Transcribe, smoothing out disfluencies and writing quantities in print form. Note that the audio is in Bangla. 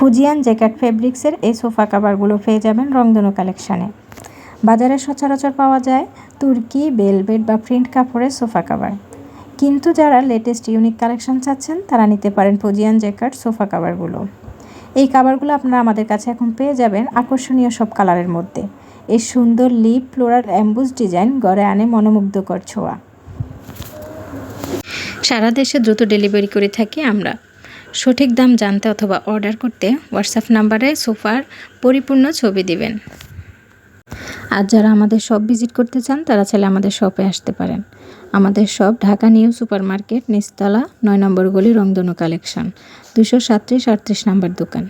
ফুজিয়ান জ্যাকেট ফেব্রিক্সের এই সোফা কাভারগুলো পেয়ে যাবেন রংধনু কালেকশানে। বাজারে সচরাচর পাওয়া যায় তুর্কি, বেলভেট বা প্রিন্ট কাপড়ের সোফা কাভার, কিন্তু যারা লেটেস্ট ইউনিক কালেকশন চাচ্ছেন তারা নিতে পারেন ফুজিয়ান জ্যাকেট সোফা কাভারগুলো। এই কাভারগুলো আপনারা আমাদের কাছে এখন পেয়ে যাবেন আকর্ষণীয় সব কালারের মধ্যে। এই সুন্দর লিপ ফ্লোরাল অ্যাম্বুস ডিজাইন গড়ে আনে মনোমুগ্ধকর ছোঁয়া। সারা দেশে দ্রুত ডেলিভারি করে থাকি আমরা। সঠিক দাম জানতে অথবা অর্ডার করতে হোয়াটসঅ্যাপ নাম্বারে সোফার পরিপূর্ণ ছবি দিবেন। আর যারা আমাদের শপ ভিজিট করতে চান তারা চাইলে আমাদের শপে আসতে পারেন। আমাদের shop Dhaka new super market, নিচতলা, 9 নম্বর গলি, রংধনু কালেকশন, 237-38 নম্বর দোকান।